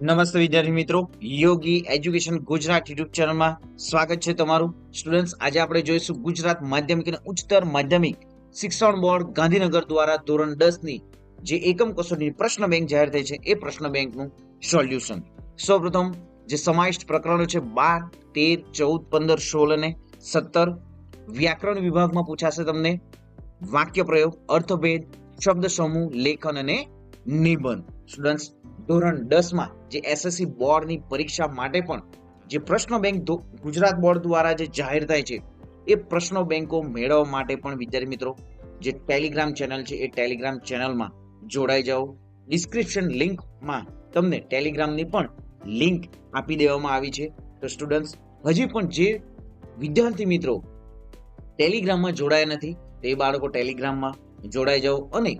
નમસ્તે વિદ્યાર્થી મિત્રો, યોગી એજ્યુકેશન ગુજરાત યુટ્યુબ ચેનલમાં સ્વાગત છે તમારું. સ્ટુડન્ટ્સ, આજે આપણે જોઈશું ગુજરાત માધ્યમિક અને ઉચ્ચતર માધ્યમિક શિક્ષણ બોર્ડ ગાંધીનગર દ્વારા ધોરણ 10 ની જે એકમ કસોટીની પ્રશ્ન બેંક જાહેર થઈ છે એ પ્રશ્ન બેંકનું સોલ્યુશન. સૌપ્રથમ જે સમાવિષ્ટ પ્રકરણો છે 12, 13, 14, 15, 16 અને 17 વ્યાકરણ વિભાગમાં પૂછાશે તમને વાક્ય પ્રયોગ, અર્થભેદ, શબ્દ સમૂહ, લેખન અને નિબંધ. સ્ટુડન્ટ્સ, ધોરણ 10 માં જે એસએસસી બોર્ડની પરીક્ષા માટે પણ જે પ્રશ્ન બેંક ગુજરાત બોર્ડ દ્વારા જે જાહેર થાય છે એ પ્રશ્ન બેંકો મેળવવા માટે પણ વિદ્યાર્થી મિત્રો જે ટેલિગ્રામ ચેનલ છે એ ટેલિગ્રામ ચેનલમાં જોડાઈ જાઓ. ડિસ્ક્રિપ્શન લિંકમાં તમને ટેલિગ્રામની પણ લિંક આપી દેવામાં આવી છે. તો સ્ટુડન્ટ્સ, હજી પણ જે વિદ્યાર્થી મિત્રો ટેલિગ્રામમાં જોડાયા નથી તે બાળકો ટેલિગ્રામમાં જોડાઈ જાઓ અને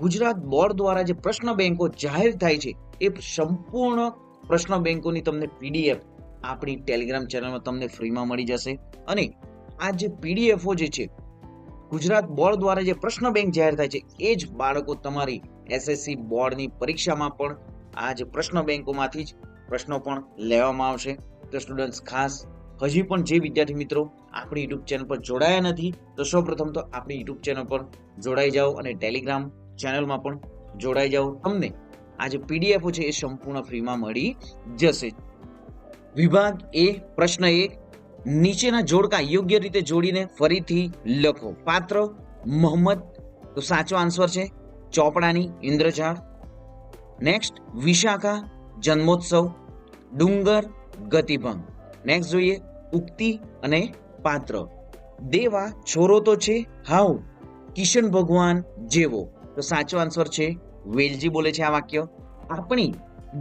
ગુજરાત બોર્ડ દ્વારા જે પ્રશ્ન બેંકો જાહેર થાય છે એ સંપૂર્ણ પ્રશ્ન બેંકોની તમને પીડીએફ આપણી ટેલિગ્રામ ચેનલમાં તમને ફ્રીમાં મળી જશે. અને આ જે પીડીએફઓ જે છે ગુજરાત બોર્ડ દ્વારા જે પ્રશ્ન બેંક જાહેર થાય છે એ જ બાળકો તમારી એસએસસી બોર્ડની પરીક્ષામાં પણ આ જે પ્રશ્ન બેંકોમાંથી જ પ્રશ્નો પણ લેવામાં આવશે. તો સ્ટુડન્ટ્સ, ખાસ હજી પણ જે વિદ્યાર્થી મિત્રો આપણી યુટ્યુબ ચેનલ પર જોડાયા નથી તો સૌપ્રથમ તો આપણી યુટ્યુબ ચેનલ પર જોડાઈ જાઓ અને ટેલિગ્રામ ચેનલમાં પણ જોડાઈ જાઓ. તમને આ જે પીડીએફો છે એ સંપૂર્ણ ફ્રીમાં મળી જશે. વિભાગ એ, પ્રશ્ન 1, નીચેના જોડકા યોગ્ય રીતે જોડીને ફરીથી લખો. પાત્ર મોહમ્મદ, તો સાચો આન્સર છે ચોપડાની ઇન્દ્રજાળ. નેક્સ્ટ, વિશાખા જન્મોત્સવ, ડુંગર ગતિભંગ. નેક્સ્ટ જોઈએ ઉક્તિ અને પાત્ર. દેવા છોરો તો છે હાઉ કિશન ભગવાન જેવો, તો સાચો આન્સર છે વેલજી બોલે છે આ વાક્ય. આપણી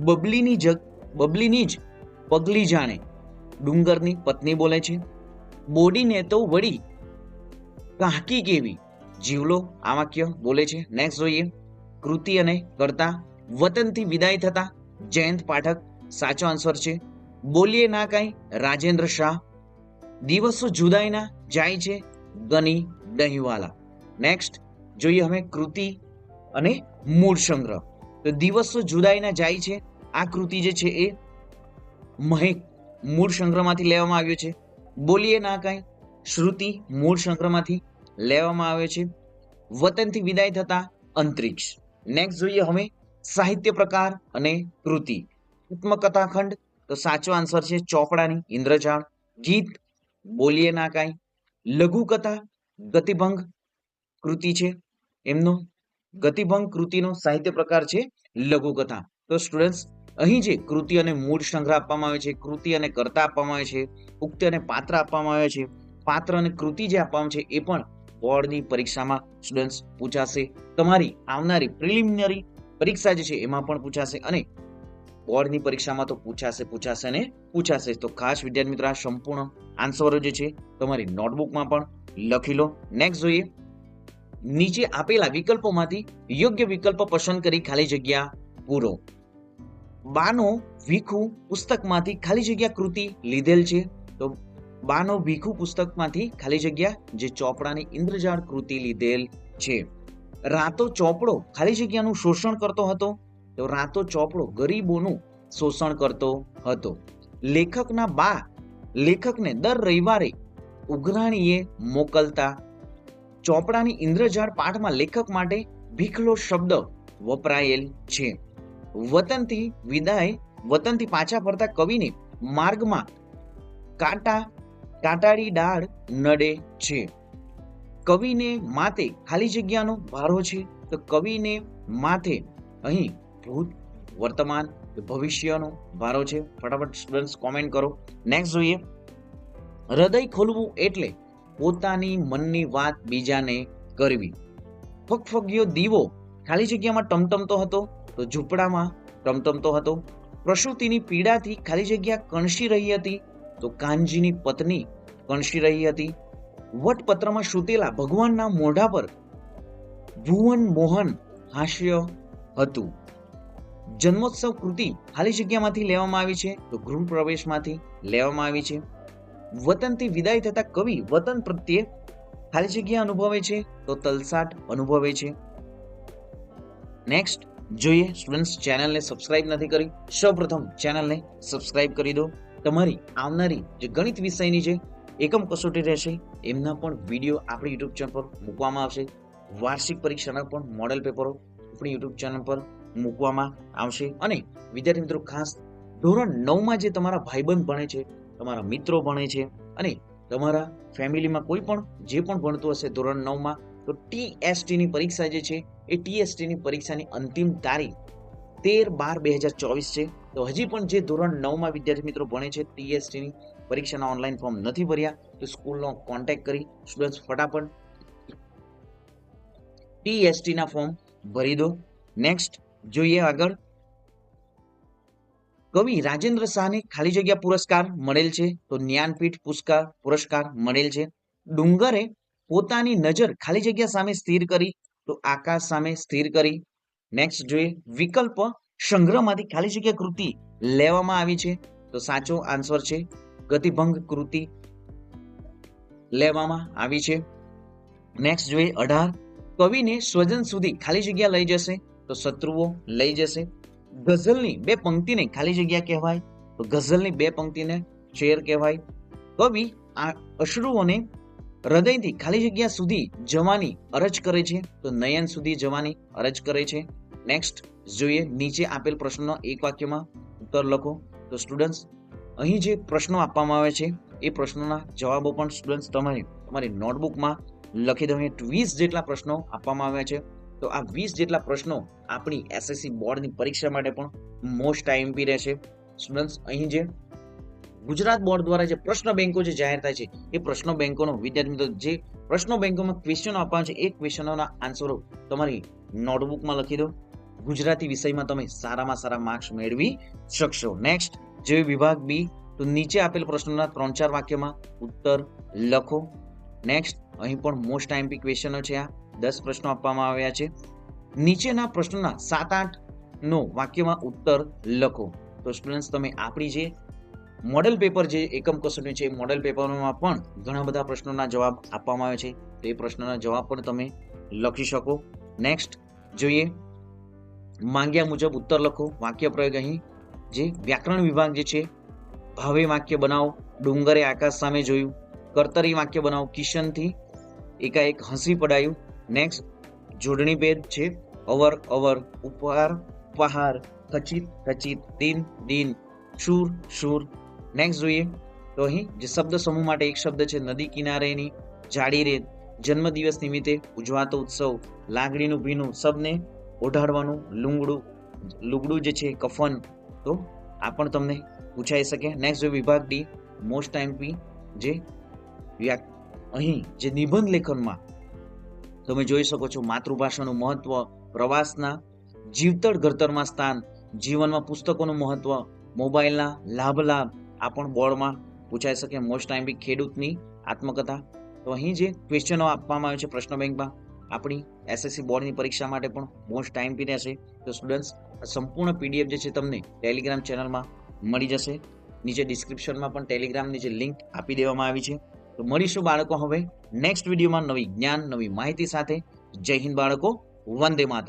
બબલીની જ પગલી જાણે, ડુંગરની પત્ની બોલે છે. બોડીને તો વળી કાહકી કેવી, જીવલો આ વાક્ય બોલે છે. નેક્સ્ટ જોઈએ કૃતિ અને કર્તા. વતનથી વિદાય થતા જયંત પાઠક, સાચો આન્સર છે બોલીએ ના કાંઈ રાજેન્દ્ર શાહ. દિવસો જુદાઈના જાય છે ગની દહીંવાલા. નેક્સ્ટ જોઈએ હવે કૃતિ અને મૂળ સંગ્રહ. તો દિવસો જુદાઈના જાય છે આ કૃતિ જે છે એ મહેક મૂળ સંગ્રહમાંથી લેવામાં આવ્યો છે. બોલીએ ના કાંઈ શ્રુતિ મૂળ સંગ્રહમાંથી લેવામાં આવ્યો છે. વતનથી વિદાય થતા અંતરિક્ષ. નેક્સ્ટ જોઈએ હવે સાહિત્ય પ્રકાર અને કૃતિ. આત્મકથાખંડ, તો સાચો આન્સર છે ચોપડાની ઇન્દ્રજાળ. ગીત બોલીએ ના કાંઈ. લઘુકથા ગતિભંગ કૃતિ છે એમનો. ગતિભંગ કૃતિનો સાહિત્ય પ્રકાર છે લઘુકથા. તો સ્ટુડન્ટ્સ, અહીં જે કૃતિ અને મૂળ સંગ્રહ આપવામાં આવે છે, કૃતિ અને કર્તા આપવામાં આવે છે, ઉક્તિ અને પાત્ર આપવામાં આવે છે, પાત્ર અને કૃતિ જે આપવામાં છે એ પણ બોર્ડની પરીક્ષામાં સ્ટુડન્ટ્સ પૂછાશે. તમારી આવનારી પ્રિલિમિનરી પરીક્ષા જે છે એમાં પણ પૂછાશે અને બોર્ડની પરીક્ષામાં તો પૂછાશે ને પૂછાશે. તો ખાસ વિદ્યાર્થી મિત્રો આ સંપૂર્ણ આન્સરો જે છે તમારી નોટબુકમાં પણ લખી લો. નેક્સ્ટ જોઈએ નીચે આપેલા વિકલ્પોમાંથી યોગ્ય વિકલ્પ પસંદ કરી ખાલી જગ્યા પૂરો. બાનો ભીખુ પુસ્તકમાંથી ખાલી જગ્યા કૃતિ લીધેલ છે. તો બાનો ભીખુ પુસ્તકમાંથી ખાલી જગ્યા જે ચોપડાની ઇન્દ્રજાળ કૃતિ લીધેલ છે. રાતો ચોપડો ખાલી જગ્યાનું શોષણ કરતો હતો. તો રાતો ચોપડો ગરીબોનું શોષણ કરતો હતો. લેખકના બા લેખકને દર રવિવારે ઉઘરાણીએ મોકલતા. ચોપડાની ઇન્દ્રજાળ પાઠમાં લેખક માટે ભીખલો શબ્દ વપરાયેલ છે. વતનથી પાછા ફરતા કવિને માર્ગમાં કાંટાળી ડાળ નડે છે. કવિને માથે ખાલી જગ્યાનો ભારો છે. તો કવિને માથે અહીં ભૂત, વર્તમાન, ભવિષ્યનો ભારો છે. ફટાફટ સ્ટુડન્ટ્સ કોમેન્ટ કરો. નેક્સ્ટ જોઈએ હૃદય ખોલવું એટલે પોતાની મનની વાત બીજાને કરવી. ફગફગિયો દીવો ખાલી જગ્યામાં ટમટમતો હતો. તો ઝૂંપડામાં ટમટમતો હતો. પ્રસૂતિની પીડાથી ખાલી જગ્યા કણસી રહી હતી. તો કાનજીની પત્ની કણસી રહી હતી. વટપત્રમાં સૂતેલા ભગવાનના મોઢા પર ભુવન મોહન હાસ્ય હતું. જન્મોત્સવ કૃતિ ખાલી જગ્યામાંથી લેવામાં આવી છે. તો ગૃહ પ્રવેશમાંથી લેવામાં આવી છે. વતનથી વિદાય થતા કવિ વતન પ્રત્યે ખાલી જગ્યા અનુભવે છે. તો તલસાટ અનુભવે છે. નેક્સ્ટ જોઈએ સ્ટુડન્ટ્સ ચેનલને સબસ્ક્રાઇબ નથી કરી, સૌપ્રથમ ચેનલને સબસ્ક્રાઇબ કરી દો. તમારી આવનારી જે ગણિત વિષયની જે એકમ કસોટી રહેશે એમના પણ વિડીયો આપણી યુટ્યુબ ચેનલ પર મૂકવામાં આવશે. વાર્ષિક પરીક્ષાના પણ મોડેલ પેપરો આપણી યુટ્યુબ ચેનલ પર મૂકવામાં આવશે. અને વિદ્યાર્થી મિત્રો ખાસ ધોરણ 9માં જે તમારા ભાઈબંધ ભણે છે, તમારા મિત્રો ભણે છે અને તમારા ફેમિલીમાં કોઈ પણ જે પણ ભણતું હશે ધોરણ 9માં, તો ટીએસટીની પરીક્ષા જે છે એ ટીએસટીની પરીક્ષાની અંતિમ તારીખ 13/12/2024 છે. તો હજી પણ જે ધોરણ 9માં વિદ્યાર્થી મિત્રો ભણે છે ટીએસટીની પરીક્ષાના ઓનલાઈન ફોર્મ નથી ભર્યા તો સ્કૂલનો કોન્ટેક્ટ કરી સ્ટુડન્ટ્સ ફટાફટ ટીએસટીના ફોર્મ ભરી દો. નેક્સ્ટ જોઈએ આગળ. કવિ રાજેન્દ્ર શાહને ખાલી જગ્યા પુરસ્કાર મળેલ છે, તો જ્ઞાનપીઠ પુરસ્કાર મળેલ છે. ડુંગરે પોતાની નજર ખાલી જગ્યા સામે સ્થિર કરી, તો આકાશ સામે સ્થિર કરી. નેક્સ્ટ જોઈએ વિકલ્પ સંગ્રહમાંથી ખાલી જગ્યા કૃતિ લેવામાં આવી છે, તો સાચો આન્સર છે ગતિભંગ કૃતિ લેવામાં આવી છે. નેક્સ્ટ જોઈએ 18 કવિને સ્વજન સુધી ખાલી જગ્યા લઈ જશે, તો શત્રુઓ લઈ જશે. ગઝલની બે પંક્તિને ખાલી જગ્યા કહેવાય, તો ગઝલની બે પંક્તિને શેર કહેવાય. કવિ અશ્રુઓને હૃદયથી ખાલી જગ્યા સુધી જવાની અરજ કરે છે, તો નયન સુધી જવાની અરજ કરે છે. નેક્સ્ટ જોઈએ નીચે આપેલ પ્રશ્નનો એક વાક્યમાં ઉત્તર લખો. તો સ્ટુડન્ટ્સ અહીં જે પ્રશ્નો આપવામાં આવે છે એ પ્રશ્નોના જવાબો પણ સ્ટુડન્ટ્સ તમારી નોટબુકમાં લખી દો. 20 જેટલા પ્રશ્નો આપવામાં આવ્યા છે, તો આ 20 જેટલા પ્રશ્નો આપણી એસએસસી બોર્ડની પરીક્ષા માટે પણ મોસ્ટ આઈએમપી રહેશે. સ્ટુડન્ટ્સ અહીં જે ગુજરાત બોર્ડ દ્વારા જે પ્રશ્ન બેંકો જે જાહેર થાય છે એ પ્રશ્ન બેંકોનો વિદ્યાર્થી મિત્રો જે પ્રશ્ન બેંકોમાં ક્વેશ્ચનો આપવાના છે એ ક્વેશ્ચનોના આન્સરો તમારી નોટબુકમાં લખી દો. ગુજરાતી વિષયમાં તમે સારામાં સારા માર્ક્સ મેળવી શકશો. નેક્સ્ટ જે વિભાગ બી, તો નીચે આપેલ પ્રશ્નોના 3-4 વાક્યમાં ઉત્તર લખો. નેક્સ્ટ અહીં પણ મોસ્ટ આઈએમપી ક્વેશ્ચનો છે. આ 10 પ્રશ્નો આપવામાં આવ્યા છે. નીચેના પ્રશ્નોના 7-8 નો વાક્યમાં ઉત્તર લખો. તો સ્ટુડન્ટ્સ તમે આપણી જે મોડેલ પેપર જે એકમ કસોટી છે મોડેલ પેપરમાં પણ ઘણા બધા પ્રશ્નોના જવાબ આપવામાં આવે છે, તે પ્રશ્નોના જવાબ પણ તમે લખી શકો. નેક્સ્ટ જોઈએ માંગ્યા મુજબ ઉત્તર લખો. વાક્ય પ્રયોગ અહીં જે વ્યાકરણ વિભાગ જે છે ભાવે વાક્ય બનાવો, ડુંગરે આકાશ સામે જોયું. કર્તરી વાક્ય બનાવો, કિશનથી એકાએક હસી પડાયું. નેક્સ્ટ જોડણી ભેદ છે અવર અવર, ઉપહાર ઉપહાર, ખચિત ખચિત, દિન દિન, શૂર શૂર. નેક્સ્ટ જોઈએ તો અહીં જે શબ્દ સમૂહ માટે એક શબ્દ છે નદી કિનારેની જાડી રેત, જન્મદિવસ નિમિત્તે ઉજવાતો ઉત્સવ, લાગણીનું ભીનું, શબને ઓઢાડવાનું, લુગડું જે છે કફન. તો આ પણ તમને પૂછાઈ શકે. નેક્સ્ટ જો વિભાગ ડી મોસ્ટ આઈએમપી જે અહીં જે નિબંધ લેખનમાં તમે જોઈ શકો છો માતૃભાષાનું મહત્વ, પ્રવાસના જીવતળ ઘડતરમાં સ્થાન, જીવનમાં પુસ્તકોનું મહત્વ, મોબાઈલના લાભ આ પણ બોર્ડમાં પૂછાઈ શકે. મોસ્ટ આઈએમપી ખેડૂતની આત્મકથા. તો અહીં જે ક્વેશ્ચનો આપવામાં આવે છે પ્રશ્ન બેંકમાં આપણી એસએસસી બોર્ડની પરીક્ષા માટે પણ મોસ્ટ આઈએમપી રહેશે. તો સ્ટુડન્ટ્સ સંપૂર્ણ પીડીએફ જે છે તમને ટેલિગ્રામ ચેનલમાં મળી જશે. નીચે ડિસ્ક્રિપ્શનમાં પણ ટેલિગ્રામની જે લિંક આપી દેવામાં આવી છે. તો મળીશું બાળકો હવે નેક્સ્ટ વિડીયોમાં નવી જ્ઞાન નવી માહિતી સાથે. જય હિન્દ બાળકો, વંદે માતરમ.